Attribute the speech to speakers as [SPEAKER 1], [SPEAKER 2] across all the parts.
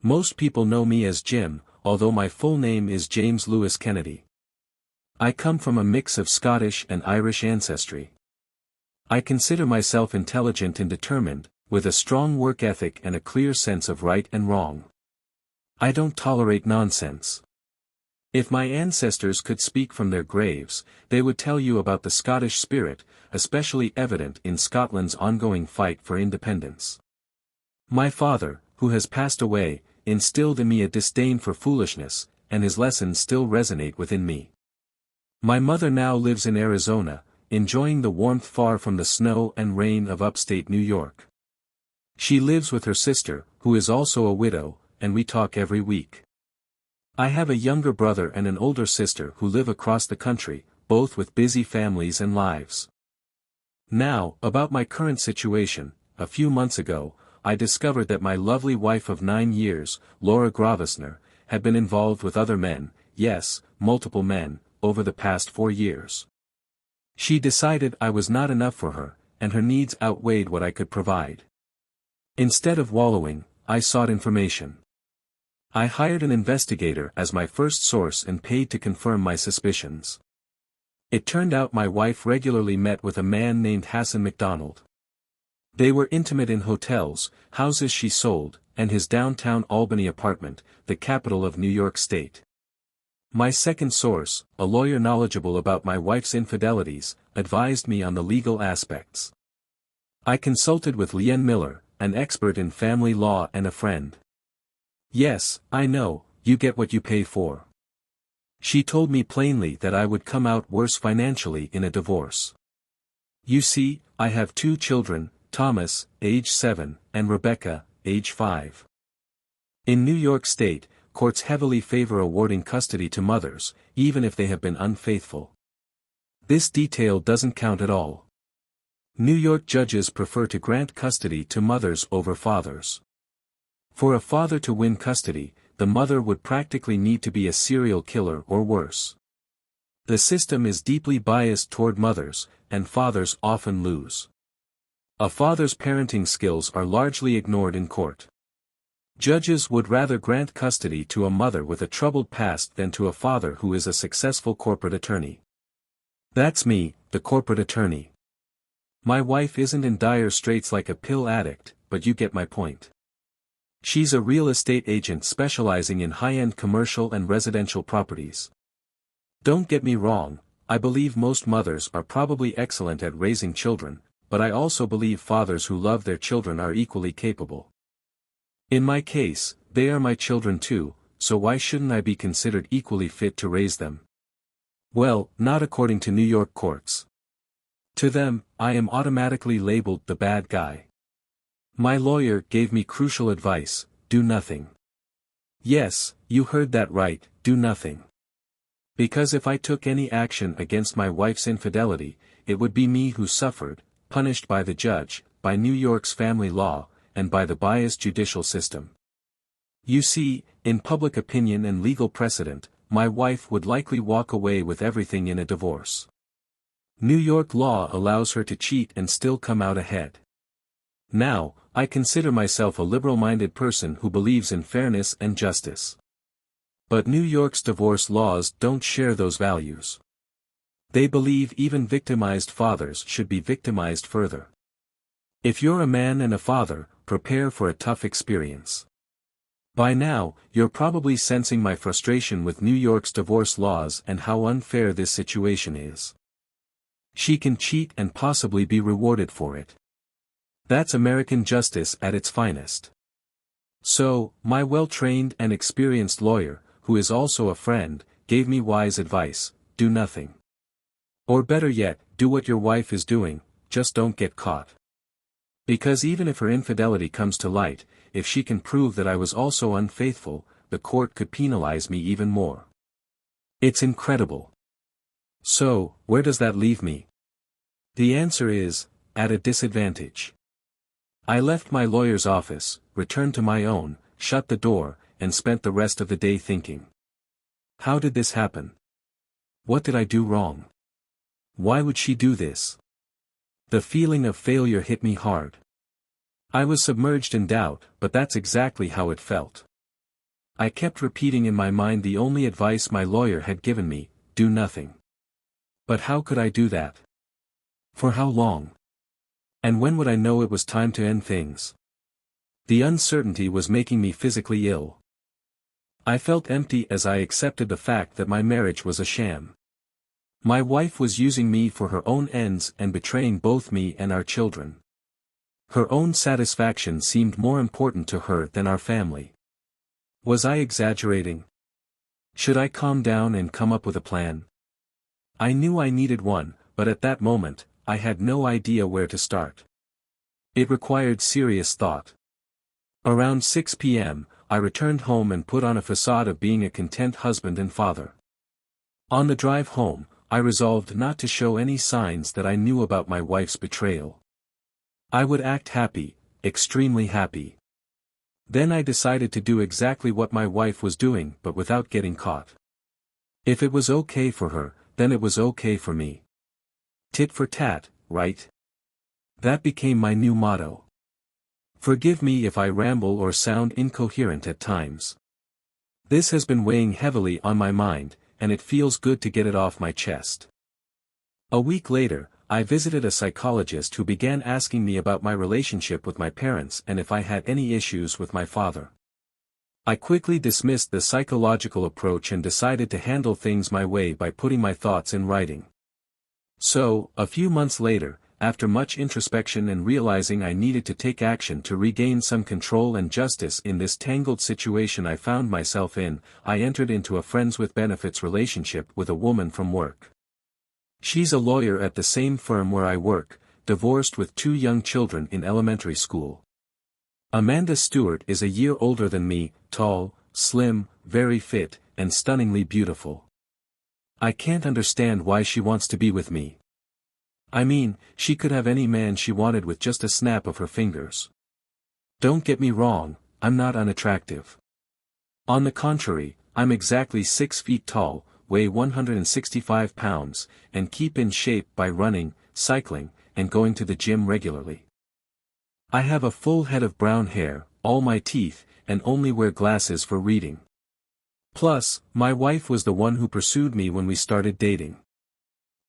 [SPEAKER 1] Most people know me as Jim, although my full name is James Lewis Kennedy. I come from a mix of Scottish and Irish ancestry. I consider myself intelligent and determined, with a strong work ethic and a clear sense of right and wrong. I don't tolerate nonsense. If my ancestors could speak from their graves, they would tell you about the Scottish spirit, especially evident in Scotland's ongoing fight for independence. My father, who has passed away, instilled in me a disdain for foolishness, and his lessons still resonate within me. My mother now lives in Arizona, enjoying the warmth far from the snow and rain of upstate New York. She lives with her sister, who is also a widow, and we talk every week. I have a younger brother and an older sister who live across the country, both with busy families and lives. Now, about my current situation, a few months ago, I discovered that my lovely wife of 9 years, Laura Gravesner, had been involved with other men, yes, multiple men, over the past 4 years. She decided I was not enough for her, and her needs outweighed what I could provide. Instead of wallowing, I sought information. I hired an investigator as my first source and paid to confirm my suspicions. It turned out my wife regularly met with a man named Hassan MacDonald. They were intimate in hotels, houses she sold, and his downtown Albany apartment, the capital of New York State. My second source, a lawyer knowledgeable about my wife's infidelities, advised me on the legal aspects. I consulted with Leanne Miller, an expert in family law and a friend. Yes, I know, you get what you pay for. She told me plainly that I would come out worse financially in a divorce. You see, I have 2 children, Thomas, age 7, and Rebecca, age 5. In New York State, courts heavily favor awarding custody to mothers, even if they have been unfaithful. This detail doesn't count at all. New York judges prefer to grant custody to mothers over fathers. For a father to win custody, the mother would practically need to be a serial killer or worse. The system is deeply biased toward mothers, and fathers often lose. A father's parenting skills are largely ignored in court. Judges would rather grant custody to a mother with a troubled past than to a father who is a successful corporate attorney. That's me, the corporate attorney. My wife isn't in dire straits like a pill addict, but you get my point. She's a real estate agent specializing in high-end commercial and residential properties. Don't get me wrong, I believe most mothers are probably excellent at raising children, but I also believe fathers who love their children are equally capable. In my case, they are my children too, so why shouldn't I be considered equally fit to raise them? Well, not according to New York courts. To them, I am automatically labeled the bad guy. My lawyer gave me crucial advice: do nothing. Yes, you heard that right, do nothing. Because if I took any action against my wife's infidelity, it would be me who suffered, punished by the judge, by New York's family law, and by the biased judicial system. You see, in public opinion and legal precedent, my wife would likely walk away with everything in a divorce. New York law allows her to cheat and still come out ahead. Now, I consider myself a liberal-minded person who believes in fairness and justice. But New York's divorce laws don't share those values. They believe even victimized fathers should be victimized further. If you're a man and a father, prepare for a tough experience. By now, you're probably sensing my frustration with New York's divorce laws and how unfair this situation is. She can cheat and possibly be rewarded for it. That's American justice at its finest. So, my well-trained and experienced lawyer, who is also a friend, gave me wise advice: do nothing. Or better yet, do what your wife is doing, just don't get caught. Because even if her infidelity comes to light, if she can prove that I was also unfaithful, the court could penalize me even more. It's incredible. So, where does that leave me? The answer is, at a disadvantage. I left my lawyer's office, returned to my own, shut the door, and spent the rest of the day thinking. How did this happen? What did I do wrong? Why would she do this? The feeling of failure hit me hard. I was submerged in doubt, but that's exactly how it felt. I kept repeating in my mind the only advice my lawyer had given me: do nothing. But how could I do that? For how long? And when would I know it was time to end things? The uncertainty was making me physically ill. I felt empty as I accepted the fact that my marriage was a sham. My wife was using me for her own ends and betraying both me and our children. Her own satisfaction seemed more important to her than our family. Was I exaggerating? Should I calm down and come up with a plan? I knew I needed one, but at that moment, I had no idea where to start. It required serious thought. Around 6 p.m., I returned home and put on a facade of being a content husband and father. On the drive home, I resolved not to show any signs that I knew about my wife's betrayal. I would act happy, extremely happy. Then I decided to do exactly what my wife was doing but without getting caught. If it was okay for her, then it was okay for me. Tit for tat, right? That became my new motto. Forgive me if I ramble or sound incoherent at times. This has been weighing heavily on my mind, and it feels good to get it off my chest. A week later, I visited a psychologist who began asking me about my relationship with my parents and if I had any issues with my father. I quickly dismissed the psychological approach and decided to handle things my way by putting my thoughts in writing. So, a few months later, after much introspection and realizing I needed to take action to regain some control and justice in this tangled situation I found myself in, I entered into a friends with benefits relationship with a woman from work. She's a lawyer at the same firm where I work, divorced with 2 young children in elementary school. Amanda Stewart is a year older than me, tall, slim, very fit, and stunningly beautiful. I can't understand why she wants to be with me. I mean, she could have any man she wanted with just a snap of her fingers. Don't get me wrong, I'm not unattractive. On the contrary, I'm exactly 6 feet tall, weigh 165 pounds, and keep in shape by running, cycling, and going to the gym regularly. I have a full head of brown hair, all my teeth, and only wear glasses for reading. Plus, my wife was the one who pursued me when we started dating.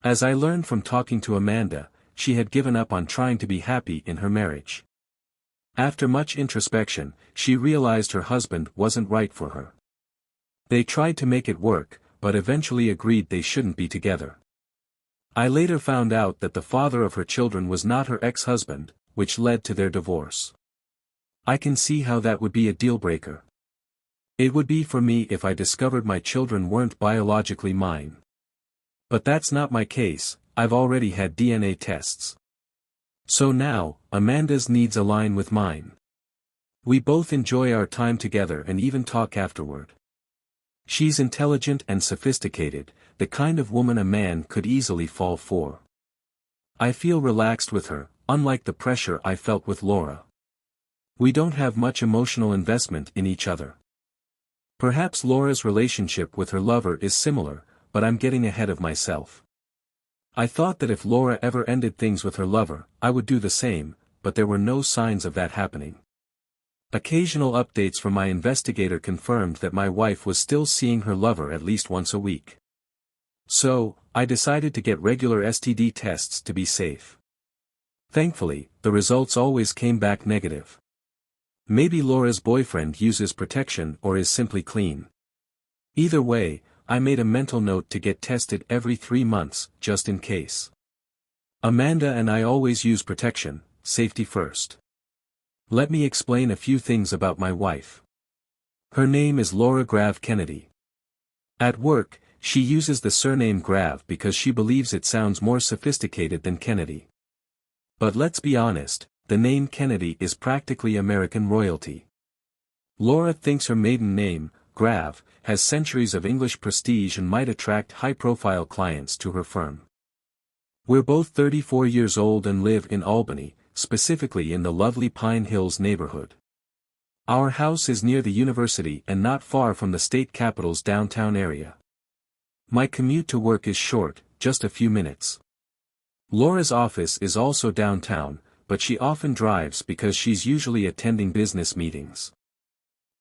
[SPEAKER 1] As I learned from talking to Amanda, she had given up on trying to be happy in her marriage. After much introspection, she realized her husband wasn't right for her. They tried to make it work, but eventually agreed they shouldn't be together. I later found out that the father of her children was not her ex-husband, which led to their divorce. I can see how that would be a deal-breaker. It would be for me if I discovered my children weren't biologically mine. But that's not my case, I've already had DNA tests. So now, Amanda's needs align with mine. We both enjoy our time together and even talk afterward. She's intelligent and sophisticated, the kind of woman a man could easily fall for. I feel relaxed with her, unlike the pressure I felt with Laura. We don't have much emotional investment in each other. Perhaps Laura's relationship with her lover is similar, but I'm getting ahead of myself. I thought that if Laura ever ended things with her lover, I would do the same, but there were no signs of that happening. Occasional updates from my investigator confirmed that my wife was still seeing her lover at least once a week. So, I decided to get regular STD tests to be safe. Thankfully, the results always came back negative. Maybe Laura's boyfriend uses protection or is simply clean. Either way, I made a mental note to get tested every 3 months, just in case. Amanda and I always use protection, safety first. Let me explain a few things about my wife. Her name is Laura Grave Kennedy. At work, she uses the surname Grave because she believes it sounds more sophisticated than Kennedy. But let's be honest, the name Kennedy is practically American royalty. Laura thinks her maiden name, Grave, has centuries of English prestige and might attract high-profile clients to her firm. We're both 34 years old and live in Albany, specifically in the lovely Pine Hills neighborhood. Our house is near the university and not far from the state capitol's downtown area. My commute to work is short, just a few minutes. Laura's office is also downtown, but she often drives because she's usually attending business meetings.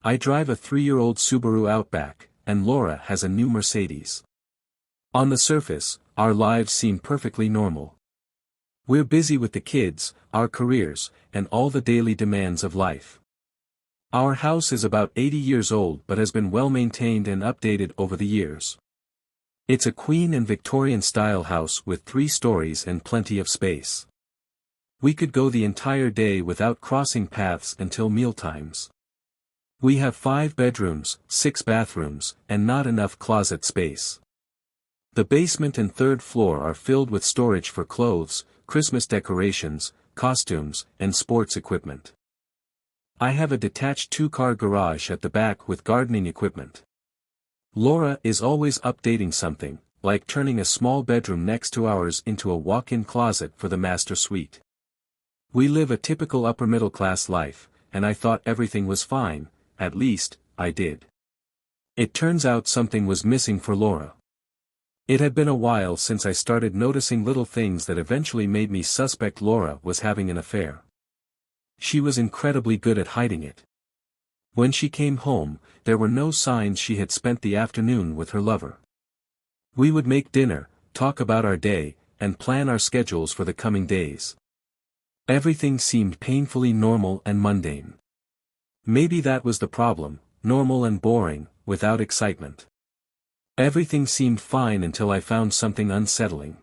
[SPEAKER 1] I drive a 3-year-old Subaru Outback, and Laura has a new Mercedes. On the surface, our lives seem perfectly normal. We're busy with the kids, our careers, and all the daily demands of life. Our house is about 80 years old but has been well maintained and updated over the years. It's a Queen and Victorian-style house with 3 stories and plenty of space. We could go the entire day without crossing paths until mealtimes. We have 5 bedrooms, 6 bathrooms, and not enough closet space. The basement and 3rd floor are filled with storage for clothes, Christmas decorations, costumes, and sports equipment. I have a detached 2-car garage at the back with gardening equipment. Laura is always updating something, like turning a small bedroom next to ours into a walk-in closet for the master suite. We live a typical upper-middle-class life, and I thought everything was fine, at least, I did. It turns out something was missing for Laura. It had been a while since I started noticing little things that eventually made me suspect Laura was having an affair. She was incredibly good at hiding it. When she came home, there were no signs she had spent the afternoon with her lover. We would make dinner, talk about our day, and plan our schedules for the coming days. Everything seemed painfully normal and mundane. Maybe that was the problem, normal and boring, without excitement. Everything seemed fine until I found something unsettling.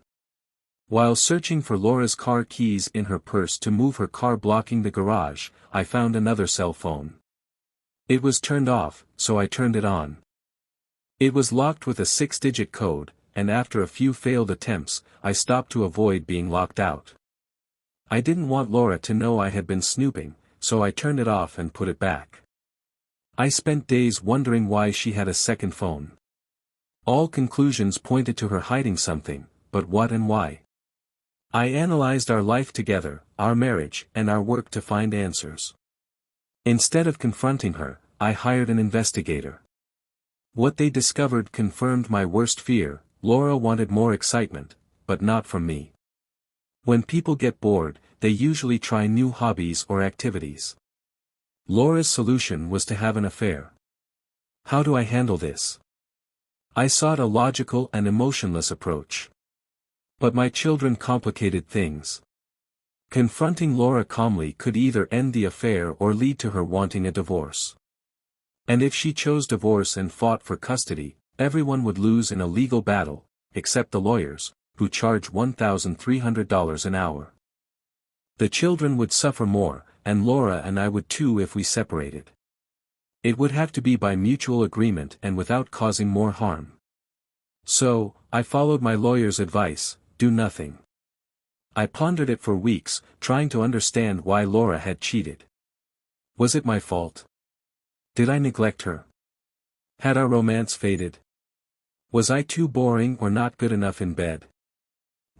[SPEAKER 1] While searching for Laura's car keys in her purse to move her car blocking the garage, I found another cell phone. It was turned off, so I turned it on. It was locked with a 6-digit code, and after a few failed attempts, I stopped to avoid being locked out. I didn't want Laura to know I had been snooping, so I turned it off and put it back. I spent days wondering why she had a second phone. All conclusions pointed to her hiding something, but what and why? I analyzed our life together, our marriage, and our work to find answers. Instead of confronting her, I hired an investigator. What they discovered confirmed my worst fear: Laura wanted more excitement, but not from me. When people get bored, they usually try new hobbies or activities. Laura's solution was to have an affair. How do I handle this? I sought a logical and emotionless approach. But my children complicated things. Confronting Laura calmly could either end the affair or lead to her wanting a divorce. And if she chose divorce and fought for custody, everyone would lose in a legal battle, except the lawyers, who charge $1,300 an hour. The children would suffer more, and Laura and I would too if we separated. It would have to be by mutual agreement and without causing more harm. So, I followed my lawyer's advice: do nothing. I pondered it for weeks, trying to understand why Laura had cheated. Was it my fault? Did I neglect her? Had our romance faded? Was I too boring or not good enough in bed?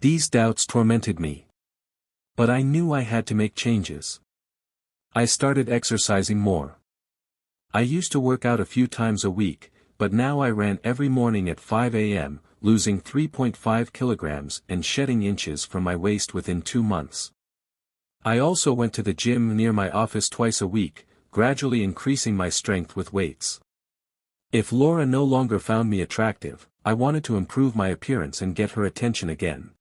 [SPEAKER 1] These doubts tormented me. But I knew I had to make changes. I started exercising more. I used to work out a few times a week, but now I ran every morning at 5 a.m., losing 3.5 kilograms and shedding inches from my waist within 2 months. I also went to the gym near my office twice a week, gradually increasing my strength with weights. If Laura no longer found me attractive, I wanted to improve my appearance and get her attention again.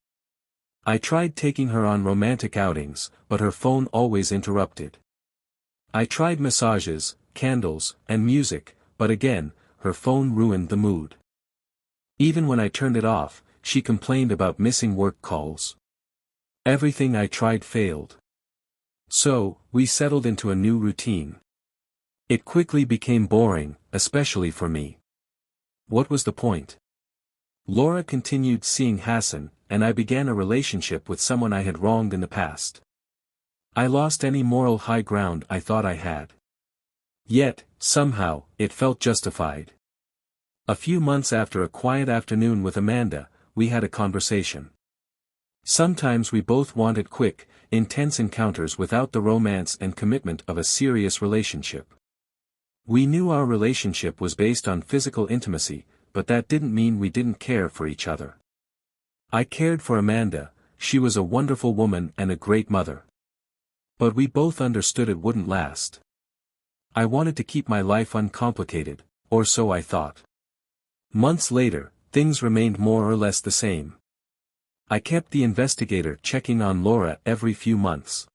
[SPEAKER 1] I tried taking her on romantic outings, but her phone always interrupted. I tried massages, candles, and music, but again, her phone ruined the mood. Even when I turned it off, she complained about missing work calls. Everything I tried failed. So, we settled into a new routine. It quickly became boring, especially for me. What was the point? Laura continued seeing Hassan, and I began a relationship with someone I had wronged in the past. I lost any moral high ground I thought I had. Yet, somehow, it felt justified. A few months after a quiet afternoon with Amanda, we had a conversation. Sometimes we both wanted quick, intense encounters without the romance and commitment of a serious relationship. We knew our relationship was based on physical intimacy, but that didn't mean we didn't care for each other. I cared for Amanda, she was a wonderful woman and a great mother. But we both understood it wouldn't last. I wanted to keep my life uncomplicated, or so I thought. Months later, things remained more or less the same. I kept the investigator checking on Laura every few months.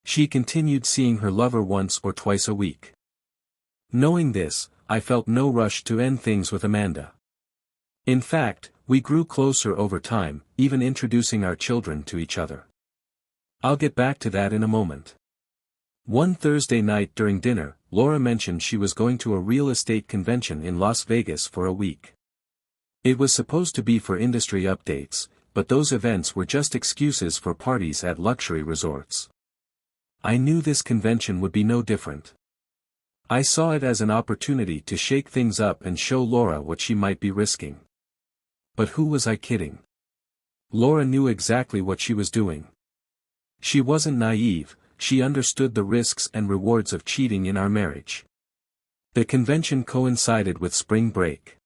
[SPEAKER 1] She continued seeing her lover once or twice a week. Knowing this, I felt no rush to end things with Amanda. In fact, we grew closer over time, even introducing our children to each other. I'll get back to that in a moment. One Thursday night during dinner, Laura mentioned she was going to a real estate convention in Las Vegas for a week. It was supposed to be for industry updates, but those events were just excuses for parties at luxury resorts. I knew this convention would be no different. I saw it as an opportunity to shake things up and show Laura what she might be risking. But who was I kidding? Laura knew exactly what she was doing. She wasn't naive, she understood the risks and rewards of cheating in our marriage. The convention coincided with spring break.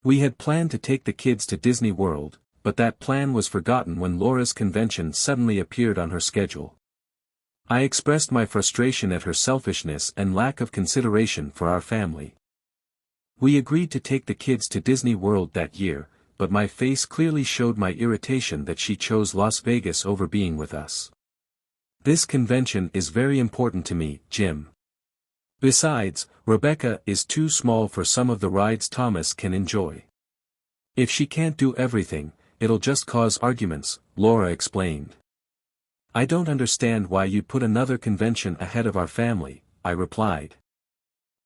[SPEAKER 1] We had planned to take the kids to Disney World, but that plan was forgotten when Laura's convention suddenly appeared on her schedule. I expressed my frustration at her selfishness and lack of consideration for our family. We agreed to take the kids to Disney World that year, but my face clearly showed my irritation that she chose Las Vegas over being with us. This convention is very important to me, Jim. Besides, Rebecca is too small for some of the rides Thomas can enjoy. If she can't do everything, it'll just cause arguments, Laura explained. I don't understand why you put another convention ahead of our family, I replied.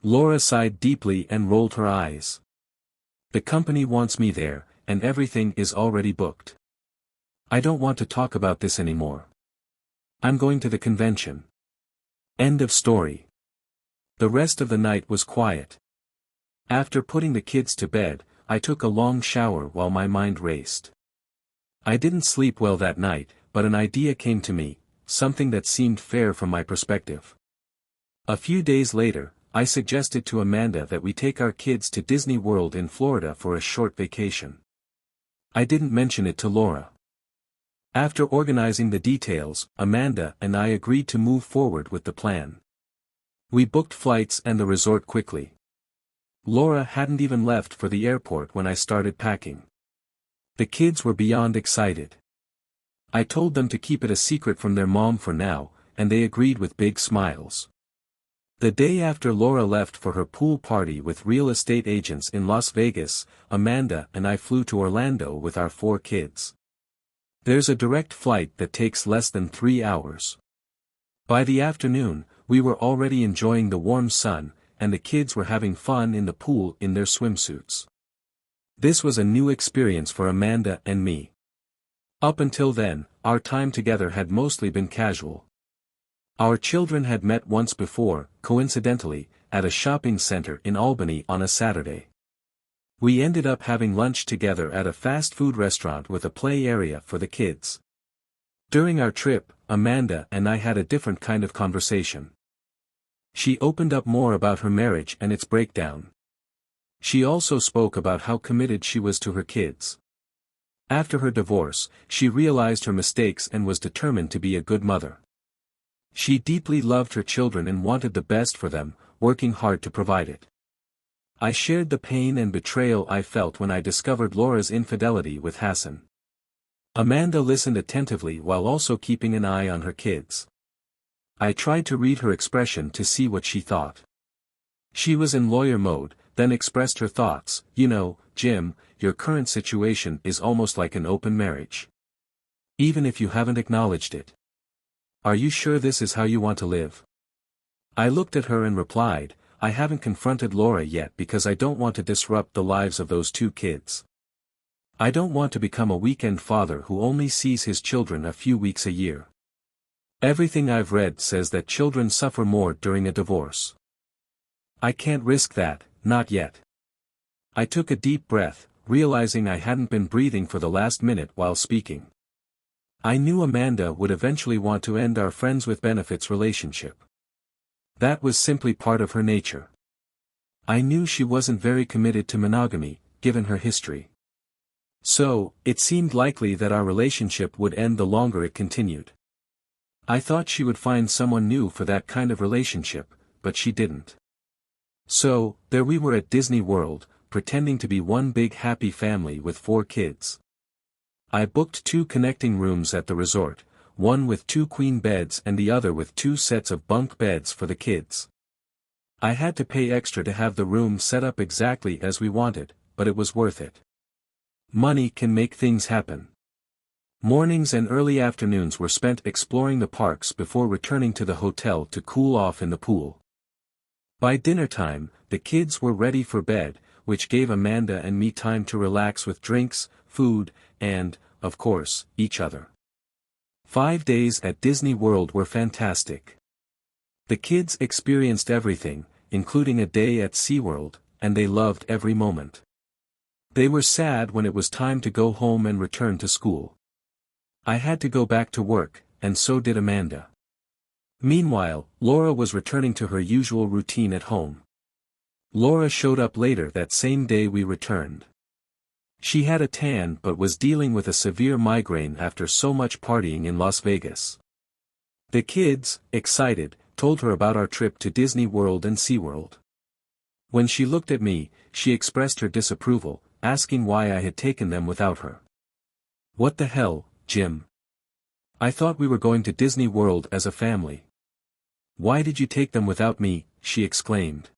[SPEAKER 1] Laura sighed deeply and rolled her eyes. The company wants me there, and everything is already booked. I don't want to talk about this anymore. I'm going to the convention. End of story. The rest of the night was quiet. After putting the kids to bed, I took a long shower while my mind raced. I didn't sleep well that night, but an idea came to me, something that seemed fair from my perspective. A few days later, I suggested to Amanda that we take our kids to Disney World in Florida for a short vacation. I didn't mention it to Laura. After organizing the details, Amanda and I agreed to move forward with the plan. We booked flights and the resort quickly. Laura hadn't even left for the airport when I started packing. The kids were beyond excited. I told them to keep it a secret from their mom for now, and they agreed with big smiles. The day after Laura left for her pool party with real estate agents in Las Vegas, Amanda and I flew to Orlando with our 4 kids. There's a direct flight that takes less than 3 hours. By the afternoon, we were already enjoying the warm sun, and the kids were having fun in the pool in their swimsuits. This was a new experience for Amanda and me. Up until then, our time together had mostly been casual. Our children had met once before, coincidentally, at a shopping center in Albany on a Saturday. We ended up having lunch together at a fast food restaurant with a play area for the kids. During our trip, Amanda and I had a different kind of conversation. She opened up more about her marriage and its breakdown. She also spoke about how committed she was to her kids. After her divorce, she realized her mistakes and was determined to be a good mother. She deeply loved her children and wanted the best for them, working hard to provide it. I shared the pain and betrayal I felt when I discovered Laura's infidelity with Hassan. Amanda listened attentively while also keeping an eye on her kids. I tried to read her expression to see what she thought. She was in lawyer mode, then expressed her thoughts. You know, Jim, your current situation is almost like an open marriage. Even if you haven't acknowledged it. Are you sure this is how you want to live? I looked at her and replied, I haven't confronted Laura yet because I don't want to disrupt the lives of those 2 kids. I don't want to become a weekend father who only sees his children a few weeks a year. Everything I've read says that children suffer more during a divorce. I can't risk that, not yet. I took a deep breath, realizing I hadn't been breathing for the last minute while speaking. I knew Amanda would eventually want to end our friends with benefits relationship. That was simply part of her nature. I knew she wasn't very committed to monogamy, given her history. So, it seemed likely that our relationship would end the longer it continued. I thought she would find someone new for that kind of relationship, but she didn't. So, there we were at Disney World, pretending to be one big happy family with 4 kids. I booked 2 connecting rooms at the resort, one with 2 queen beds and the other with 2 sets of bunk beds for the kids. I had to pay extra to have the room set up exactly as we wanted, but it was worth it. Money can make things happen. Mornings and early afternoons were spent exploring the parks before returning to the hotel to cool off in the pool. By dinner time, the kids were ready for bed, which gave Amanda and me time to relax with drinks, food, and, of course, each other. 5 days at Disney World were fantastic. The kids experienced everything, including a day at SeaWorld, and they loved every moment. They were sad when it was time to go home and return to school. I had to go back to work, and so did Amanda. Meanwhile, Laura was returning to her usual routine at home. Laura showed up later that same day we returned. She had a tan but was dealing with a severe migraine after so much partying in Las Vegas. The kids, excited, told her about our trip to Disney World and SeaWorld. When she looked at me, she expressed her disapproval, asking why I had taken them without her. "What the hell, Jim? I thought we were going to Disney World as a family. Why did you take them without me?" she exclaimed.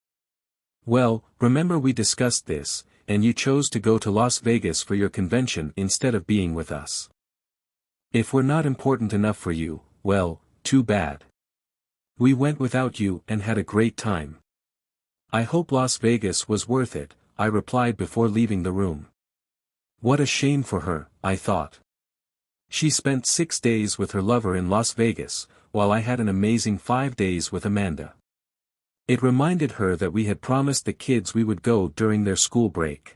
[SPEAKER 1] "Well, remember we discussed this, and you chose to go to Las Vegas for your convention instead of being with us. If we're not important enough for you, well, too bad. We went without you and had a great time." "I hope Las Vegas was worth it," I replied before leaving the room. What a shame for her, I thought. She spent 6 days with her lover in Las Vegas, while I had an amazing 5 days with Amanda. It reminded her that we had promised the kids we would go during their school break.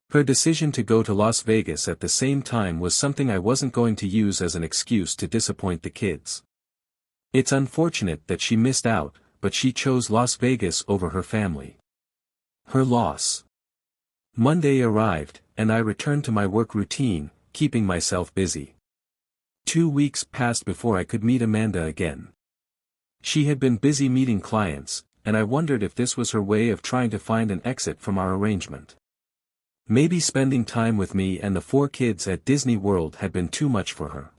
[SPEAKER 1] Her decision to go to Las Vegas at the same time was something I wasn't going to use as an excuse to disappoint the kids. It's unfortunate that she missed out, but she chose Las Vegas over her family. Her loss. Monday arrived, and I returned to my work routine, keeping myself busy. 2 weeks passed before I could meet Amanda again. She had been busy meeting clients, and I wondered if this was her way of trying to find an exit from our arrangement. Maybe spending time with me and the 4 kids at Disney World had been too much for her.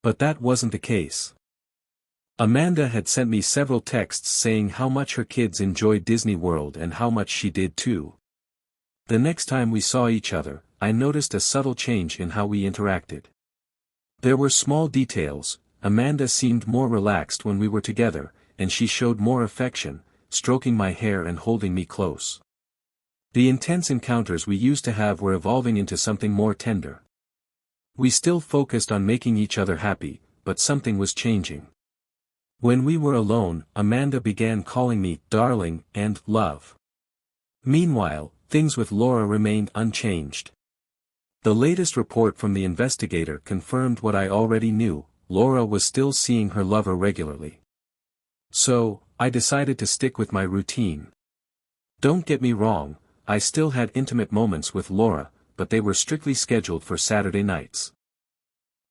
[SPEAKER 1] But that wasn't the case. Amanda had sent me several texts saying how much her kids enjoyed Disney World and how much she did too. The next time we saw each other, I noticed a subtle change in how we interacted. There were small details. Amanda seemed more relaxed when we were together, and she showed more affection, stroking my hair and holding me close. The intense encounters we used to have were evolving into something more tender. We still focused on making each other happy, but something was changing. When we were alone, Amanda began calling me darling and love. Meanwhile, things with Laura remained unchanged. The latest report from the investigator confirmed what I already knew. Laura was still seeing her lover regularly. So, I decided to stick with my routine. Don't get me wrong, I still had intimate moments with Laura, but they were strictly scheduled for Saturday nights.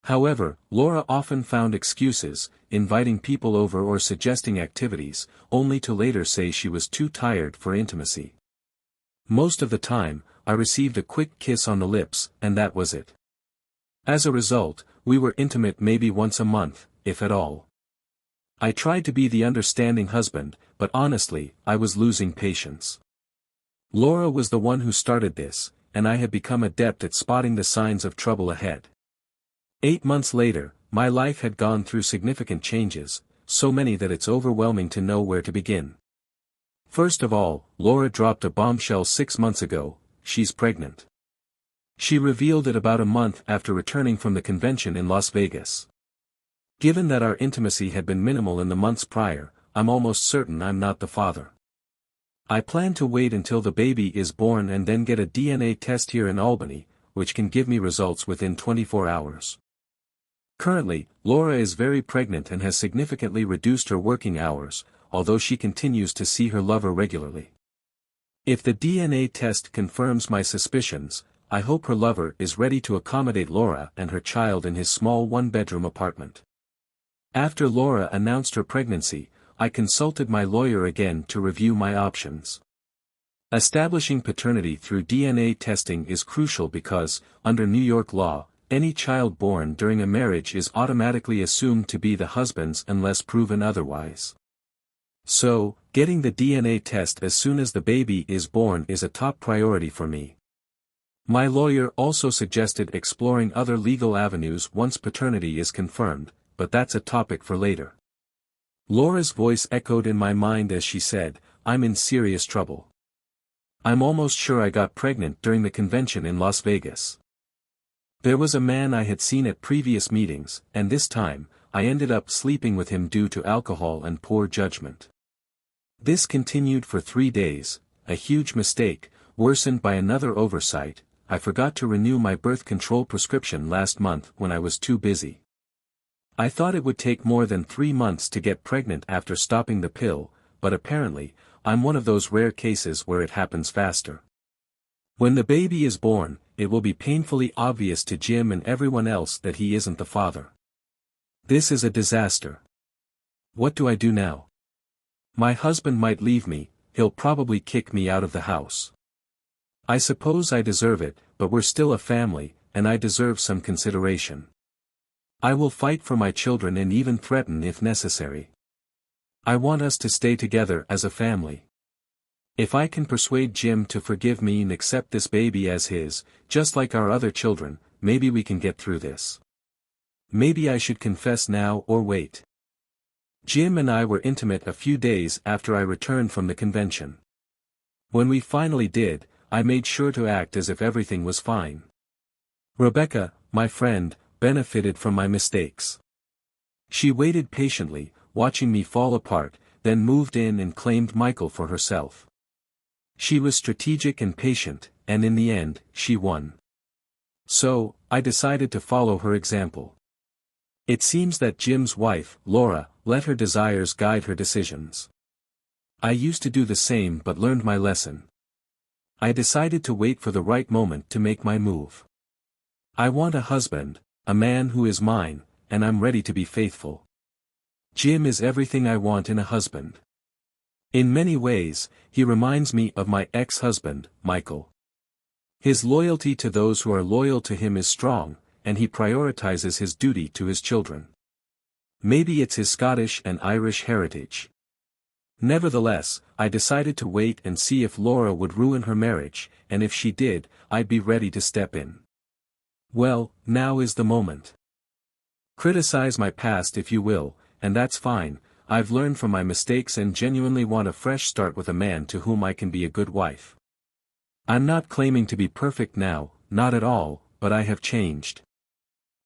[SPEAKER 1] However, Laura often found excuses, inviting people over or suggesting activities, only to later say she was too tired for intimacy. Most of the time, I received a quick kiss on the lips, and that was it. As a result, we were intimate maybe once a month, if at all. I tried to be the understanding husband, but honestly, I was losing patience. Laura was the one who started this, and I had become adept at spotting the signs of trouble ahead. 8 months later, my life had gone through significant changes, so many that it's overwhelming to know where to begin. First of all, Laura dropped a bombshell 6 months ago: she's pregnant. She revealed it about a month after returning from the convention in Las Vegas. Given that our intimacy had been minimal in the months prior, I'm almost certain I'm not the father. I plan to wait until the baby is born and then get a DNA test here in Albany, which can give me results within 24 hours. Currently, Laura is very pregnant and has significantly reduced her working hours, although she continues to see her lover regularly. If the DNA test confirms my suspicions, I hope her lover is ready to accommodate Laura and her child in his small 1-bedroom apartment. After Laura announced her pregnancy, I consulted my lawyer again to review my options. Establishing paternity through DNA testing is crucial because, under New York law, any child born during a marriage is automatically assumed to be the husband's unless proven otherwise. So, getting the DNA test as soon as the baby is born is a top priority for me. My lawyer also suggested exploring other legal avenues once paternity is confirmed, but that's a topic for later. Laura's voice echoed in my mind as she said, "I'm in serious trouble. I'm almost sure I got pregnant during the convention in Las Vegas." There was a man I had seen at previous meetings, and this time, I ended up sleeping with him due to alcohol and poor judgment. This continued for 3 days, a huge mistake, worsened by another oversight. I forgot to renew my birth control prescription last month when I was too busy. I thought it would take more than 3 months to get pregnant after stopping the pill, but apparently, I'm one of those rare cases where it happens faster. When the baby is born, it will be painfully obvious to Jim and everyone else that he isn't the father. This is a disaster. What do I do now? My husband might leave me, he'll probably kick me out of the house. I suppose I deserve it, but we're still a family, and I deserve some consideration. I will fight for my children and even threaten if necessary. I want us to stay together as a family. If I can persuade Jim to forgive me and accept this baby as his, just like our other children, maybe we can get through this. Maybe I should confess now or wait. Jim and I were intimate a few days after I returned from the convention. When we finally did, I made sure to act as if everything was fine. Rebecca, my friend, benefited from my mistakes. She waited patiently, watching me fall apart, then moved in and claimed Michael for herself. She was strategic and patient, and in the end, she won. So, I decided to follow her example. It seems that Jim's wife, Laura, let her desires guide her decisions. I used to do the same but learned my lesson. I decided to wait for the right moment to make my move. I want a husband, a man who is mine, and I'm ready to be faithful. Jim is everything I want in a husband. In many ways, he reminds me of my ex-husband, Michael. His loyalty to those who are loyal to him is strong, and he prioritizes his duty to his children. Maybe it's his Scottish and Irish heritage. Nevertheless, I decided to wait and see if Laura would ruin her marriage, and if she did, I'd be ready to step in. Well, now is the moment. Criticize my past if you will, and that's fine. I've learned from my mistakes and genuinely want a fresh start with a man to whom I can be a good wife. I'm not claiming to be perfect now, not at all, but I have changed.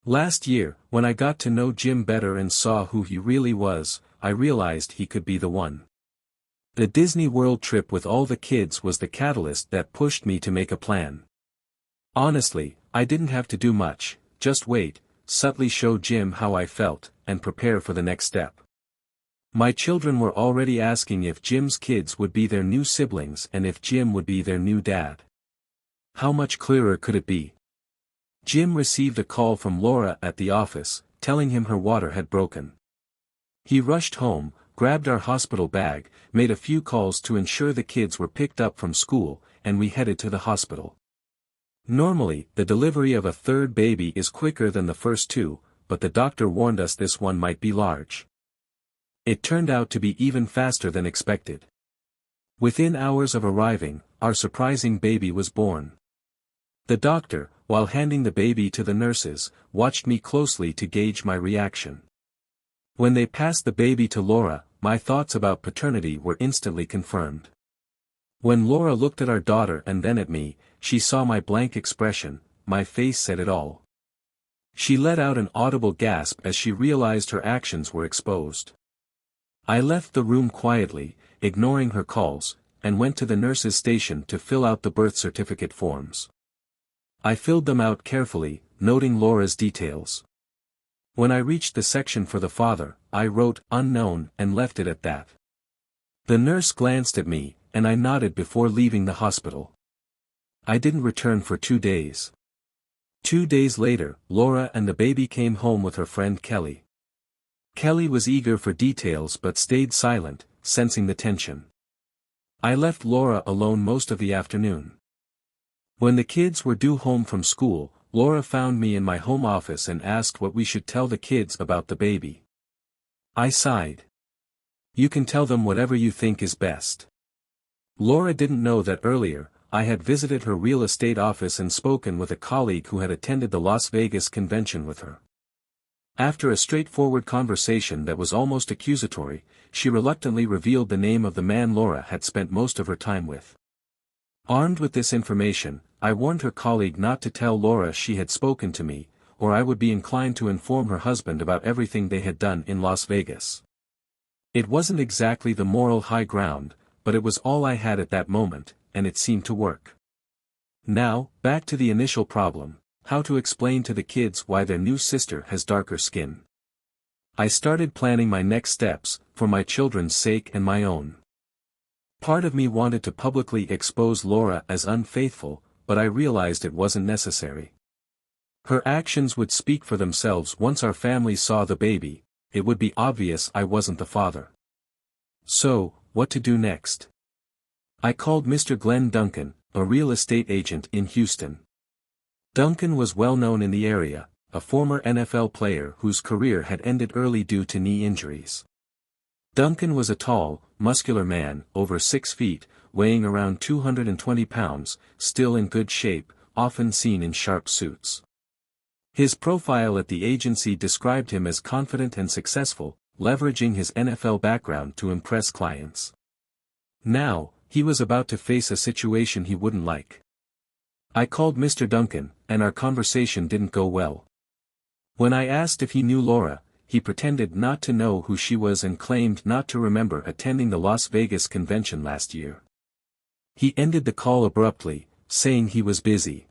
[SPEAKER 1] Last year, when I got to know Jim better and saw who he really was, I realized he could be the one. The Disney World trip with all the kids was the catalyst that pushed me to make a plan. Honestly, I didn't have to do much, just wait, subtly show Jim how I felt, and prepare for the next step. My children were already asking if Jim's kids would be their new siblings and if Jim would be their new dad. How much clearer could it be? Jim received a call from Laura at the office, telling him her water had broken. He rushed home, grabbed our hospital bag, made a few calls to ensure the kids were picked up from school, and we headed to the hospital. Normally, the delivery of a third baby is quicker than the first two, but the doctor warned us this one might be large. It turned out to be even faster than expected. Within hours of arriving, our surprising baby was born. The doctor, while handing the baby to the nurses, watched me closely to gauge my reaction. When they passed the baby to Laura, my thoughts about paternity were instantly confirmed. When Laura looked at our daughter and then at me, she saw my blank expression. My face said it all. She let out an audible gasp as she realized her actions were exposed. I left the room quietly, ignoring her calls, and went to the nurse's station to fill out the birth certificate forms. I filled them out carefully, noting Laura's details. When I reached the section for the father, I wrote "unknown" and left it at that. The nurse glanced at me, and I nodded before leaving the hospital. I didn't return for 2 days. 2 days later, Laura and the baby came home with her friend Kelly. Kelly was eager for details but stayed silent, sensing the tension. I left Laura alone most of the afternoon. When the kids were due home from school, Laura found me in my home office and asked what we should tell the kids about the baby. I sighed. You can tell them whatever you think is best. Laura didn't know that earlier, I had visited her real estate office and spoken with a colleague who had attended the Las Vegas convention with her. After a straightforward conversation that was almost accusatory, she reluctantly revealed the name of the man Laura had spent most of her time with. Armed with this information, I warned her colleague not to tell Laura she had spoken to me, or I would be inclined to inform her husband about everything they had done in Las Vegas. It wasn't exactly the moral high ground, but it was all I had at that moment, and it seemed to work. Now, back to the initial problem. How to explain to the kids why their new sister has darker skin. I started planning my next steps, for my children's sake and my own. Part of me wanted to publicly expose Laura as unfaithful, but I realized it wasn't necessary. Her actions would speak for themselves once our family saw the baby. It would be obvious I wasn't the father. So, what to do next? I called Mr. Glenn Duncan, a real estate agent in Houston. Duncan was well known in the area, a former NFL player whose career had ended early due to knee injuries. Duncan was a tall, muscular man, over 6 feet, weighing around 220 pounds, still in good shape, often seen in sharp suits. His profile at the agency described him as confident and successful, leveraging his NFL background to impress clients. Now, he was about to face a situation he wouldn't like. I called Mr. Duncan, and our conversation didn't go well. When I asked if he knew Laura, he pretended not to know who she was and claimed not to remember attending the Las Vegas convention last year. He ended the call abruptly, saying he was busy.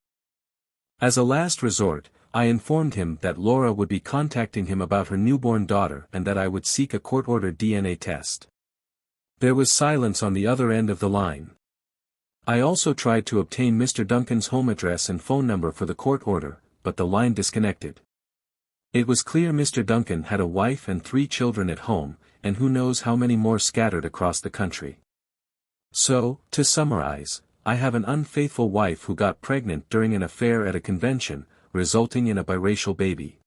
[SPEAKER 1] As a last resort, I informed him that Laura would be contacting him about her newborn daughter and that I would seek a court-ordered DNA test. There was silence on the other end of the line. I also tried to obtain Mr. Duncan's home address and phone number for the court order, but the line disconnected. It was clear Mr. Duncan had a wife and 3 children at home, and who knows how many more scattered across the country. So, to summarize, I have an unfaithful wife who got pregnant during an affair at a convention, resulting in a biracial baby.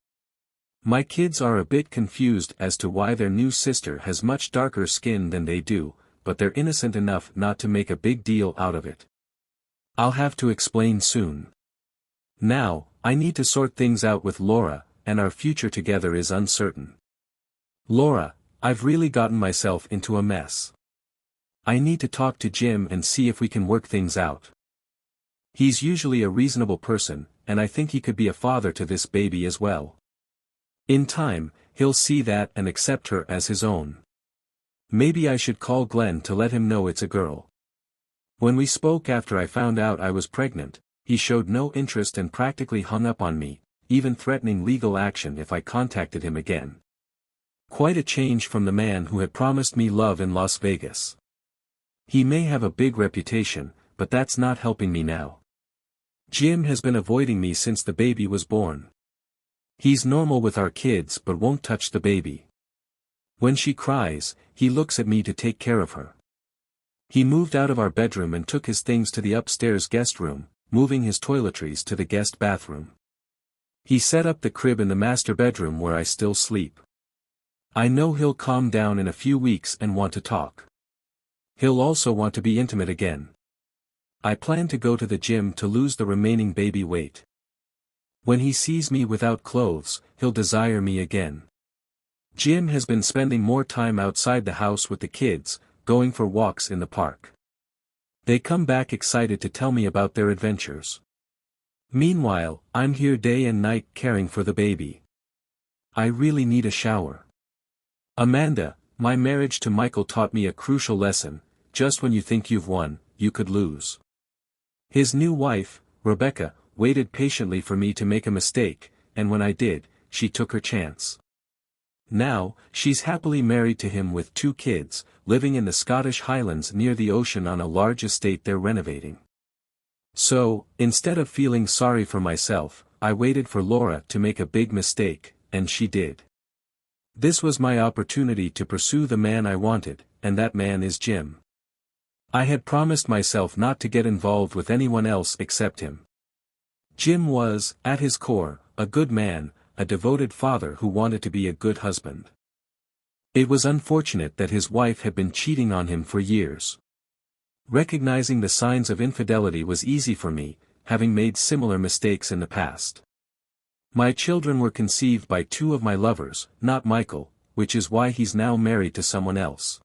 [SPEAKER 1] My kids are a bit confused as to why their new sister has much darker skin than they do, but they're innocent enough not to make a big deal out of it. I'll have to explain soon. Now, I need to sort things out with Laura, and our future together is uncertain. Laura, I've really gotten myself into a mess. I need to talk to Jim and see if we can work things out. He's usually a reasonable person, and I think he could be a father to this baby as well. In time, he'll see that and accept her as his own. Maybe I should call Glenn to let him know it's a girl. When we spoke after I found out I was pregnant, he showed no interest and practically hung up on me, even threatening legal action if I contacted him again. Quite a change from the man who had promised me love in Las Vegas. He may have a big reputation, but that's not helping me now. Jim has been avoiding me since the baby was born. He's normal with our kids but won't touch the baby. When she cries, he looks at me to take care of her. He moved out of our bedroom and took his things to the upstairs guest room, moving his toiletries to the guest bathroom. He set up the crib in the master bedroom where I still sleep. I know he'll calm down in a few weeks and want to talk. He'll also want to be intimate again. I plan to go to the gym to lose the remaining baby weight. When he sees me without clothes, he'll desire me again. Jim has been spending more time outside the house with the kids, going for walks in the park. They come back excited to tell me about their adventures. Meanwhile, I'm here day and night caring for the baby. I really need a shower. Amanda, my marriage to Michael taught me a crucial lesson: just when you think you've won, you could lose. His new wife, Rebecca, waited patiently for me to make a mistake, and when I did, she took her chance. Now, she's happily married to him with 2 kids, living in the Scottish Highlands near the ocean on a large estate they're renovating. So, instead of feeling sorry for myself, I waited for Laura to make a big mistake, and she did. This was my opportunity to pursue the man I wanted, and that man is Jim. I had promised myself not to get involved with anyone else except him. Jim was, at his core, a good man, a devoted father who wanted to be a good husband. It was unfortunate that his wife had been cheating on him for years. Recognizing the signs of infidelity was easy for me, having made similar mistakes in the past. My children were conceived by two of my lovers, not Michael, which is why he's now married to someone else.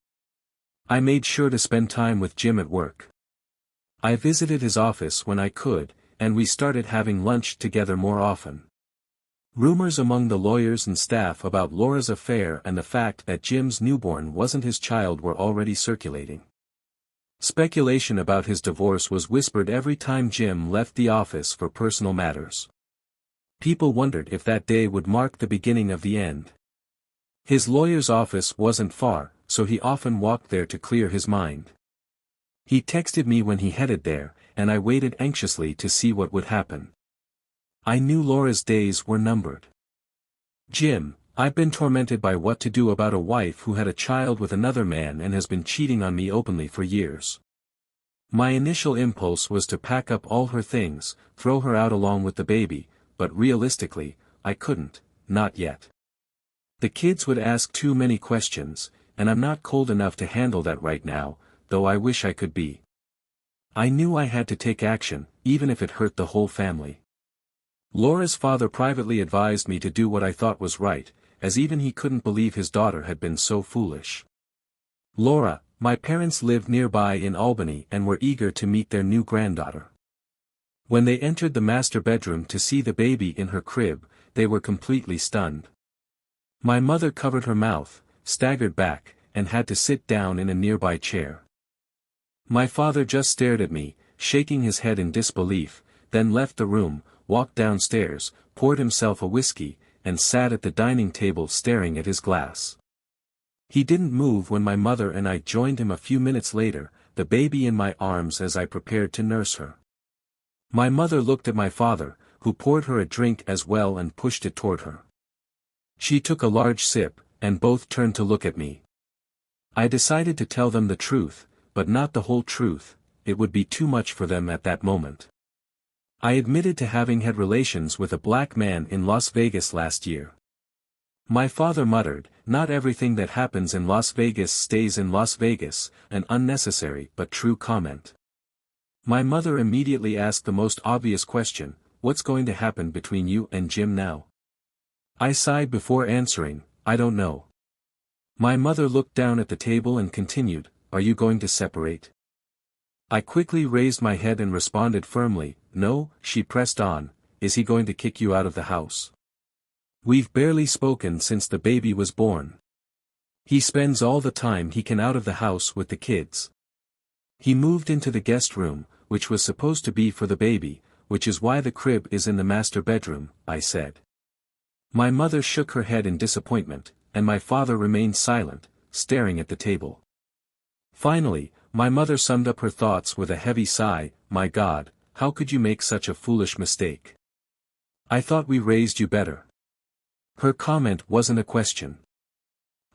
[SPEAKER 1] I made sure to spend time with Jim at work. I visited his office when I could, and we started having lunch together more often. Rumors among the lawyers and staff about Laura's affair and the fact that Jim's newborn wasn't his child were already circulating. Speculation about his divorce was whispered every time Jim left the office for personal matters. People wondered if that day would mark the beginning of the end. His lawyer's office wasn't far, so he often walked there to clear his mind. He texted me when he headed there, and I waited anxiously to see what would happen. I knew Laura's days were numbered. Jim, I've been tormented by what to do about a wife who had a child with another man and has been cheating on me openly for years. My initial impulse was to pack up all her things, throw her out along with the baby, but realistically, I couldn't, not yet. The kids would ask too many questions, and I'm not cold enough to handle that right now, though I wish I could be. I knew I had to take action, even if it hurt the whole family. Laura's father privately advised me to do what I thought was right, as even he couldn't believe his daughter had been so foolish. Laura, my parents lived nearby in Albany and were eager to meet their new granddaughter. When they entered the master bedroom to see the baby in her crib, they were completely stunned. My mother covered her mouth, staggered back, and had to sit down in a nearby chair. My father just stared at me, shaking his head in disbelief, then left the room, walked downstairs, poured himself a whiskey, and sat at the dining table staring at his glass. He didn't move when my mother and I joined him a few minutes later, the baby in my arms as I prepared to nurse her. My mother looked at my father, who poured her a drink as well and pushed it toward her. She took a large sip, and both turned to look at me. I decided to tell them the truth, but not the whole truth, it would be too much for them at that moment. I admitted to having had relations with a black man in Las Vegas last year. My father muttered, "Not everything that happens in Las Vegas stays in Las Vegas," an unnecessary but true comment. My mother immediately asked the most obvious question, "What's going to happen between you and Jim now?" I sighed before answering, "I don't know." My mother looked down at the table and continued, "Are you going to separate?" I quickly raised my head and responded firmly, "No," she pressed on, "Is he going to kick you out of the house? We've barely spoken since the baby was born. He spends all the time he can out of the house with the kids. He moved into the guest room, which was supposed to be for the baby, which is why the crib is in the master bedroom," I said. My mother shook her head in disappointment, and my father remained silent, staring at the table. Finally, my mother summed up her thoughts with a heavy sigh, "My God, how could you make such a foolish mistake? I thought we raised you better." Her comment wasn't a question.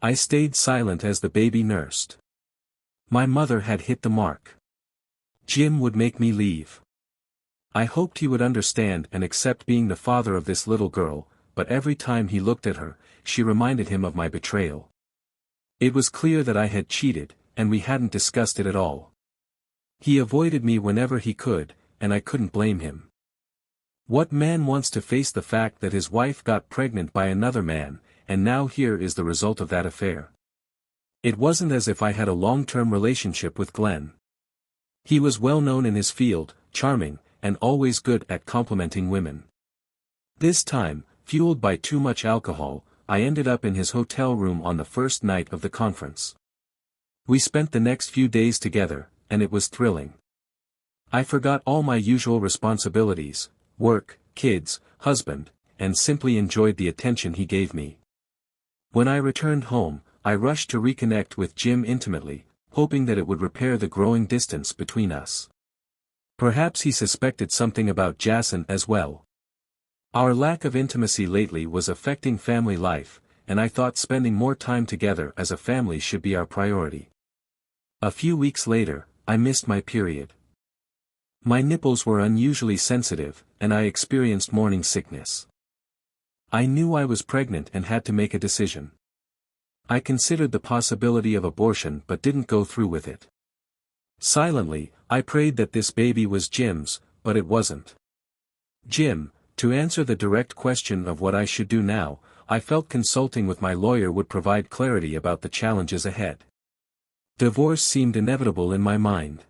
[SPEAKER 1] I stayed silent as the baby nursed. My mother had hit the mark. Jim would make me leave. I hoped he would understand and accept being the father of this little girl, but every time he looked at her, she reminded him of my betrayal. It was clear that I had cheated, and we hadn't discussed it at all. He avoided me whenever he could, and I couldn't blame him. What man wants to face the fact that his wife got pregnant by another man, and now here is the result of that affair? It wasn't as if I had a long-term relationship with Glenn. He was well known in his field, charming, and always good at complimenting women. This time, fueled by too much alcohol, I ended up in his hotel room on the first night of the conference. We spent the next few days together, and it was thrilling. I forgot all my usual responsibilities, work, kids, husband, and simply enjoyed the attention he gave me. When I returned home, I rushed to reconnect with Jim intimately, hoping that it would repair the growing distance between us. Perhaps he suspected something about Jason as well. Our lack of intimacy lately was affecting family life, and I thought spending more time together as a family should be our priority. A few weeks later, I missed my period. My nipples were unusually sensitive, and I experienced morning sickness. I knew I was pregnant and had to make a decision. I considered the possibility of abortion but didn't go through with it. Silently, I prayed that this baby was Jim's, but it wasn't. Jim, to answer the direct question of what I should do now, I felt consulting with my lawyer would provide clarity about the challenges ahead. Divorce seemed inevitable in my mind.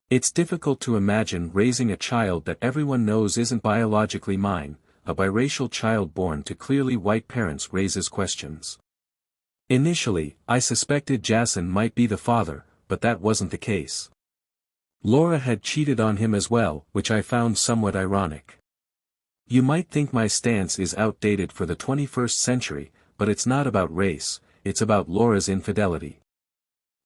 [SPEAKER 1] It's difficult to imagine raising a child that everyone knows isn't biologically mine. A biracial child born to clearly white parents raises questions. Initially, I suspected Jason might be the father, but that wasn't the case. Laura had cheated on him as well, which I found somewhat ironic. You might think my stance is outdated for the 21st century, but it's not about race, it's about Laura's infidelity.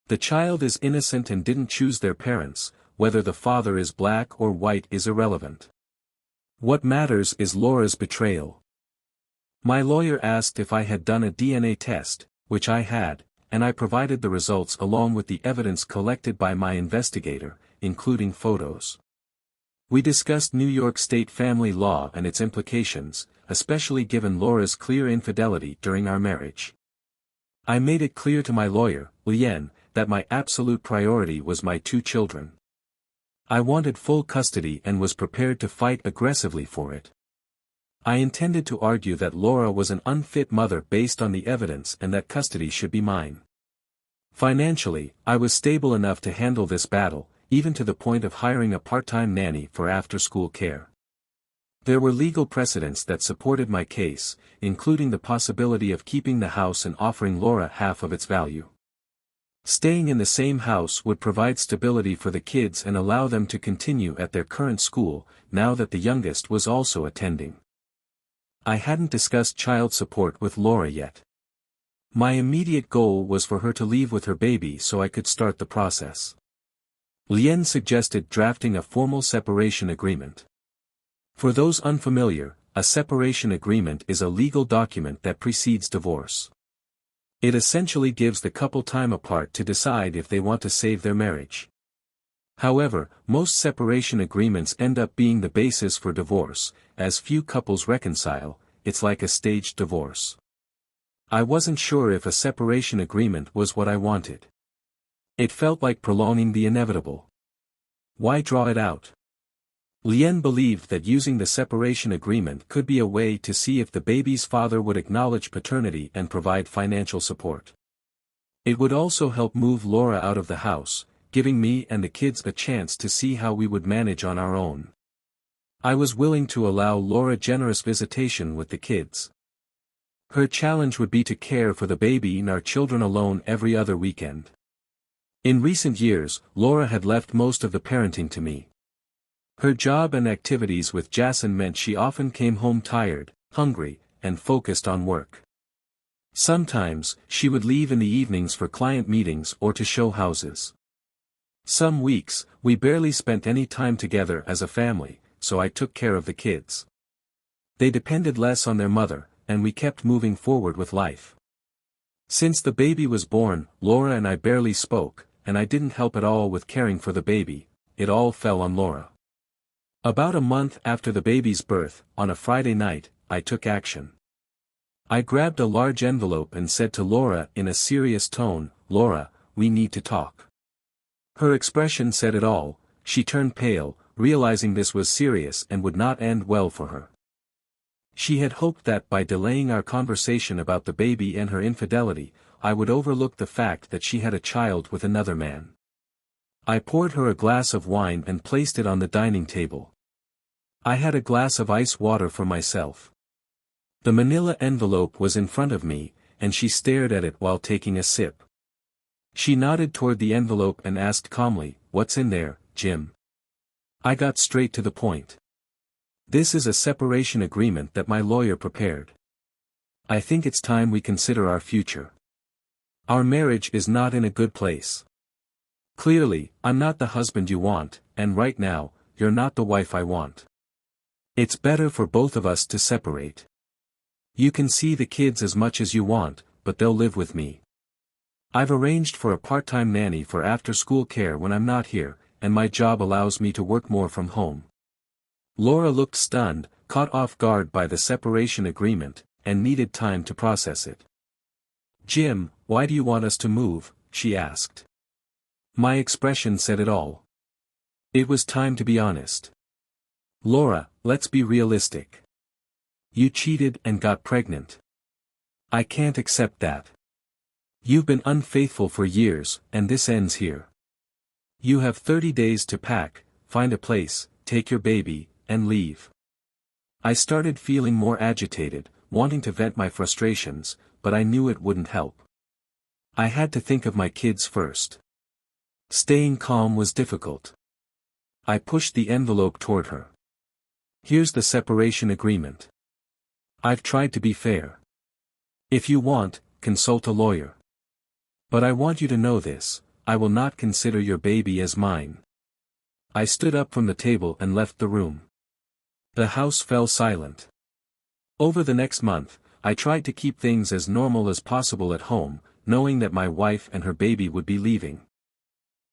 [SPEAKER 1] The child is innocent and didn't choose their parents, whether the father is black or white is irrelevant. What matters is Laura's betrayal. My lawyer asked if I had done a DNA test, which I had, and I provided the results along with the evidence collected by my investigator, including photos. We discussed New York State family law and its implications, especially given Laura's clear infidelity during our marriage. I made it clear to my lawyer, Lien, that my absolute priority was my 2 children. I wanted full custody and was prepared to fight aggressively for it. I intended to argue that Laura was an unfit mother based on the evidence and that custody should be mine. Financially, I was stable enough to handle this battle, even to the point of hiring a part-time nanny for after-school care. There were legal precedents that supported my case, including the possibility of keeping the house and offering Laura half of its value. Staying in the same house would provide stability for the kids and allow them to continue at their current school, now that the youngest was also attending. I hadn't discussed child support with Laura yet. My immediate goal was for her to leave with her baby so I could start the process. Lien suggested drafting a formal separation agreement. For those unfamiliar, a separation agreement is a legal document that precedes divorce. It essentially gives the couple time apart to decide if they want to save their marriage. However, most separation agreements end up being the basis for divorce, as few couples reconcile. It's like a staged divorce. I wasn't sure if a separation agreement was what I wanted. It felt like prolonging the inevitable. Why draw it out? Lien believed that using the separation agreement could be a way to see if the baby's father would acknowledge paternity and provide financial support. It would also help move Laura out of the house, giving me and the kids a chance to see how we would manage on our own. I was willing to allow Laura generous visitation with the kids. Her challenge would be to care for the baby and our children alone every other weekend. In recent years, Laura had left most of the parenting to me. Her job and activities with Jason meant she often came home tired, hungry, and focused on work. Sometimes, she would leave in the evenings for client meetings or to show houses. Some weeks, we barely spent any time together as a family, so I took care of the kids. They depended less on their mother, and we kept moving forward with life. Since the baby was born, Laura and I barely spoke, and I didn't help at all with caring for the baby. It all fell on Laura. About a month after the baby's birth, on a Friday night, I took action. I grabbed a large envelope and said to Laura in a serious tone, "Laura, we need to talk." Her expression said it all. She turned pale, realizing this was serious and would not end well for her. She had hoped that by delaying our conversation about the baby and her infidelity, I would overlook the fact that she had a child with another man. I poured her a glass of wine and placed it on the dining table. I had a glass of ice water for myself. The manila envelope was in front of me, and she stared at it while taking a sip. She nodded toward the envelope and asked calmly, "What's in there, Jim?" I got straight to the point. "This is a separation agreement that my lawyer prepared. I think it's time we consider our future. Our marriage is not in a good place. Clearly, I'm not the husband you want, and right now, you're not the wife I want. It's better for both of us to separate. You can see the kids as much as you want, but they'll live with me. I've arranged for a part-time nanny for after-school care when I'm not here, and my job allows me to work more from home. Laura looked stunned, caught off guard by the separation agreement, and needed time to process it. "Jim, why do you want us to move?" she asked. My expression said it all. It was time to be honest. "Laura, let's be realistic. You cheated and got pregnant. I can't accept that. You've been unfaithful for years, and this ends here. You have 30 days to pack, find a place, take your baby, and leave." I started feeling more agitated, wanting to vent my frustrations, but I knew it wouldn't help. I had to think of my kids first. Staying calm was difficult. I pushed the envelope toward her. "Here's the separation agreement. I've tried to be fair. If you want, consult a lawyer. But I want you to know this, I will not consider your baby as mine." I stood up from the table and left the room. The house fell silent. Over the next month, I tried to keep things as normal as possible at home, knowing that my wife and her baby would be leaving.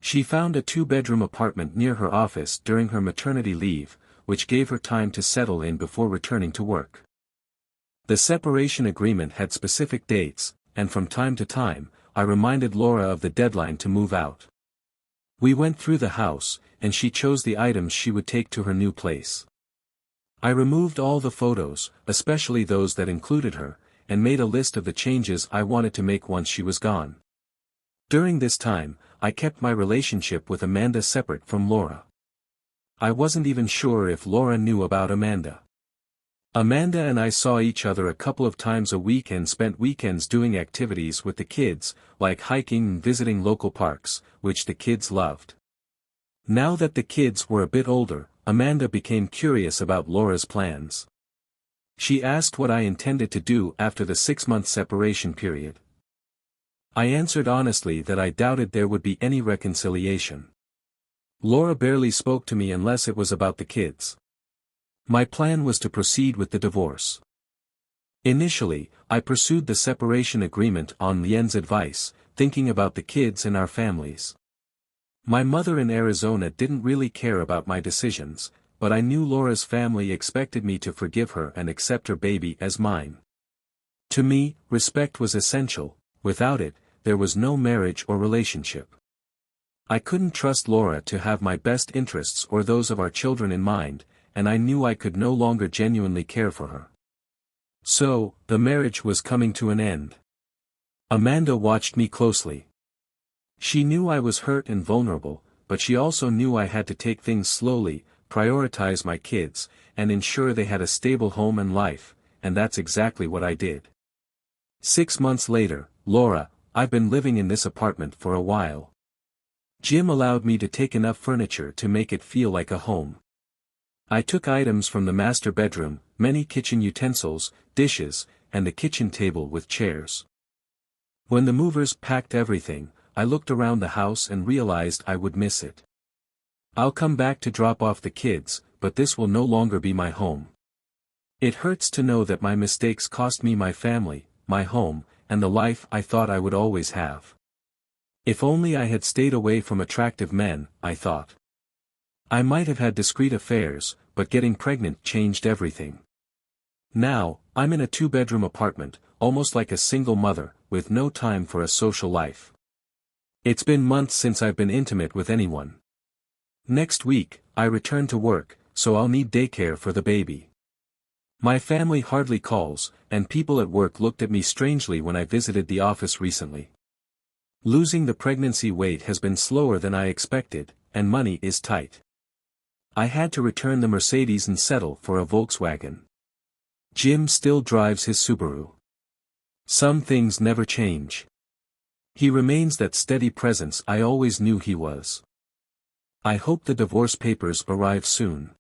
[SPEAKER 1] She found a 2-bedroom apartment near her office during her maternity leave, which gave her time to settle in before returning to work. The separation agreement had specific dates, and from time to time, I reminded Laura of the deadline to move out. We went through the house, and she chose the items she would take to her new place. I removed all the photos, especially those that included her, and made a list of the changes I wanted to make once she was gone. During this time, I kept my relationship with Amanda separate from Laura. I wasn't even sure if Laura knew about Amanda. Amanda and I saw each other a couple of times a week and spent weekends doing activities with the kids, like hiking and visiting local parks, which the kids loved. Now that the kids were a bit older, Amanda became curious about Laura's plans. She asked what I intended to do after the 6-month separation period. I answered honestly that I doubted there would be any reconciliation. Laura barely spoke to me unless it was about the kids. My plan was to proceed with the divorce. Initially, I pursued the separation agreement on Lien's advice, thinking about the kids and our families. My mother in Arizona didn't really care about my decisions, but I knew Laura's family expected me to forgive her and accept her baby as mine. To me, respect was essential. Without it, there was no marriage or relationship. I couldn't trust Laura to have my best interests or those of our children in mind, and I knew I could no longer genuinely care for her. So, the marriage was coming to an end. Amanda watched me closely. She knew I was hurt and vulnerable, but she also knew I had to take things slowly, prioritize my kids, and ensure they had a stable home and life, and that's exactly what I did. 6 months later, "Laura, I've been living in this apartment for a while. Jim allowed me to take enough furniture to make it feel like a home. I took items from the master bedroom, many kitchen utensils, dishes, and the kitchen table with chairs. When the movers packed everything, I looked around the house and realized I would miss it. I'll come back to drop off the kids, but this will no longer be my home. It hurts to know that my mistakes cost me my family, my home, and the life I thought I would always have. If only I had stayed away from attractive men, I thought. I might have had discreet affairs, but getting pregnant changed everything. Now, I'm in a 2-bedroom apartment, almost like a single mother, with no time for a social life. It's been months since I've been intimate with anyone. Next week, I return to work, so I'll need daycare for the baby. My family hardly calls, and people at work looked at me strangely when I visited the office recently. Losing the pregnancy weight has been slower than I expected, and money is tight. I had to return the Mercedes and settle for a Volkswagen. Jim still drives his Subaru. Some things never change. He remains that steady presence I always knew he was. I hope the divorce papers arrive soon.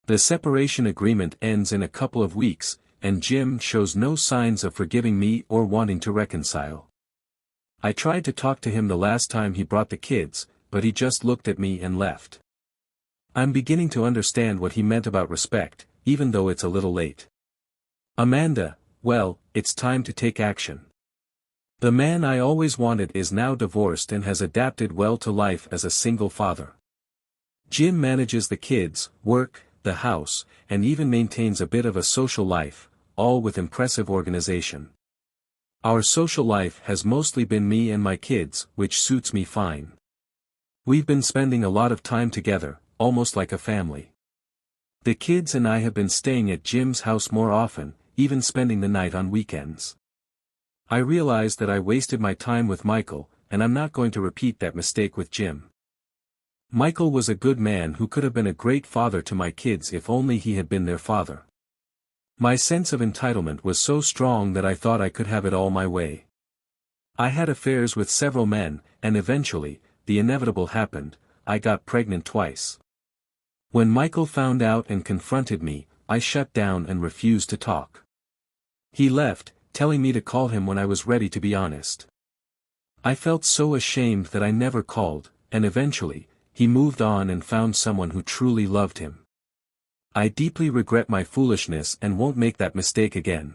[SPEAKER 1] The separation agreement ends in a couple of weeks, and Jim shows no signs of forgiving me or wanting to reconcile. I tried to talk to him the last time he brought the kids, but he just looked at me and left. I'm beginning to understand what he meant about respect, even though it's a little late. Amanda, well, it's time to take action. The man I always wanted is now divorced and has adapted well to life as a single father. Jim manages the kids, work, the house, and even maintains a bit of a social life, all with impressive organization. Our social life has mostly been me and my kids, which suits me fine. We've been spending a lot of time together, almost like a family. The kids and I have been staying at Jim's house more often, even spending the night on weekends. I realized that I wasted my time with Michael, and I'm not going to repeat that mistake with Jim. Michael was a good man who could have been a great father to my kids if only he had been their father. My sense of entitlement was so strong that I thought I could have it all my way. I had affairs with several men, and eventually, the inevitable happened, I got pregnant twice. When Michael found out and confronted me, I shut down and refused to talk. He left, telling me to call him when I was ready to be honest. I felt so ashamed that I never called, and eventually, he moved on and found someone who truly loved him. I deeply regret my foolishness and won't make that mistake again.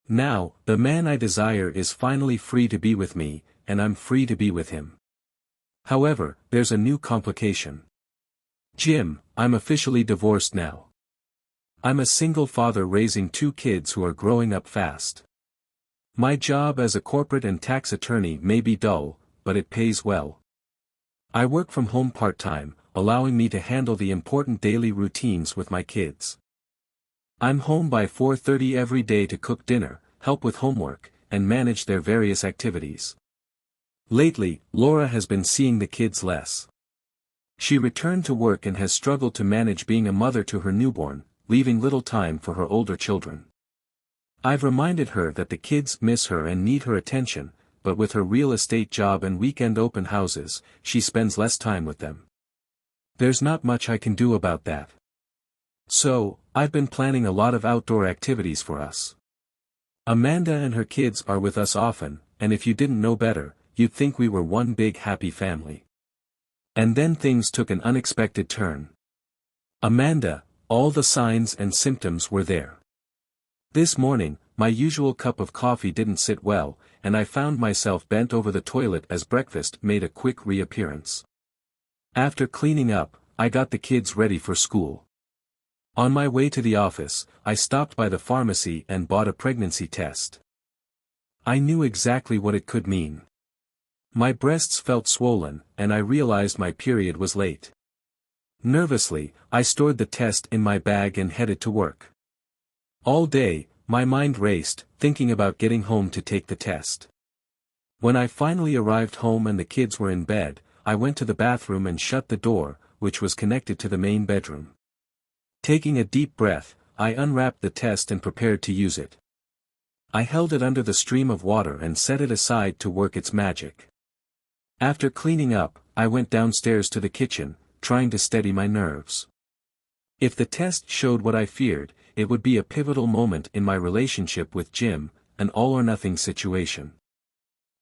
[SPEAKER 1] Now, the man I desire is finally free to be with me, and I'm free to be with him. However, there's a new complication. Jim, I'm officially divorced now. I'm a single father raising 2 kids who are growing up fast. My job as a corporate and tax attorney may be dull, but it pays well. I work from home part-time, allowing me to handle the important daily routines with my kids. I'm home by 4:30 every day to cook dinner, help with homework, and manage their various activities. Lately, Laura has been seeing the kids less. She returned to work and has struggled to manage being a mother to her newborn, leaving little time for her older children. I've reminded her that the kids miss her and need her attention, but with her real estate job and weekend open houses, she spends less time with them. There's not much I can do about that. So, I've been planning a lot of outdoor activities for us. Amanda and her kids are with us often, and if you didn't know better, you'd think we were one big happy family. And then things took an unexpected turn. Amanda, all the signs and symptoms were there. This morning, my usual cup of coffee didn't sit well, and I found myself bent over the toilet as breakfast made a quick reappearance. After cleaning up, I got the kids ready for school. On my way to the office, I stopped by the pharmacy and bought a pregnancy test. I knew exactly what it could mean. My breasts felt swollen, and I realized my period was late. Nervously, I stored the test in my bag and headed to work. All day, my mind raced, thinking about getting home to take the test. When I finally arrived home and the kids were in bed, I went to the bathroom and shut the door, which was connected to the main bedroom. Taking a deep breath, I unwrapped the test and prepared to use it. I held it under the stream of water and set it aside to work its magic. After cleaning up, I went downstairs to the kitchen, trying to steady my nerves. If the test showed what I feared, it would be a pivotal moment in my relationship with Jim, an all-or-nothing situation.